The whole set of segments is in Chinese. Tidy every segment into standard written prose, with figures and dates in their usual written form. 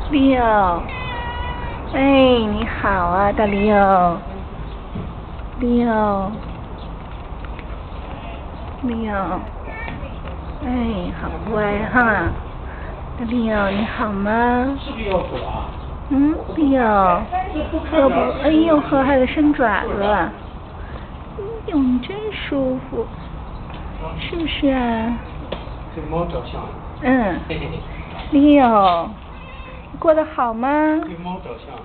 Leo，哎，你好啊，大 Leo， Leo， Leo， 哎，好乖哈，大 Leo 你好吗？是不是要走啊？Leo， 喝不？哎呦呵，还得伸爪子，哎呦，你真舒服，是不是啊？给猫照相。Leo， 你过得好吗？给猫照相。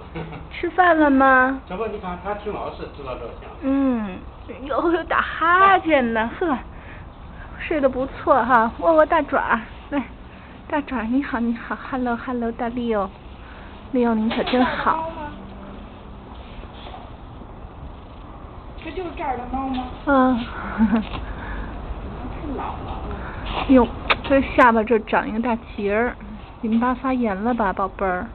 吃饭了吗？小宝，你看他挺老实，知道照相。有打哈欠呢，呵，睡得不错哈，握握大爪，来，大爪你好你好 ，Hello Hello 大 Leo，Leo 你可真好。这就是这儿的猫吗？太老了。哟，这下巴这长一个大结儿，淋巴发炎了吧，宝贝儿？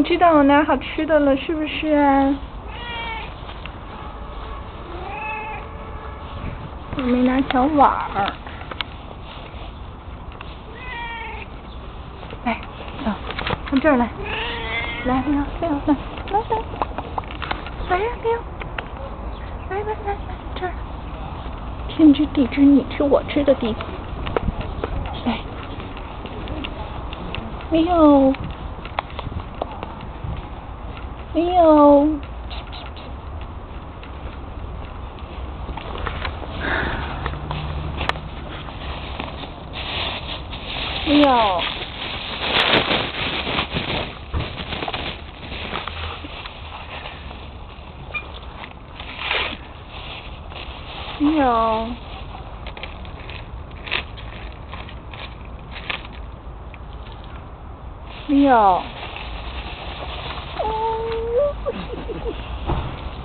知道我哪好吃的了，是不是啊？我没拿小碗儿。来，走，到这儿来，来，Leo，来，呀，Leo，来，这儿，天知地知你知我知的地方，来，Leo，Leo，Leo，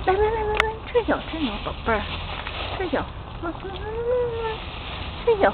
来，这有，宝贝儿，这有，这有。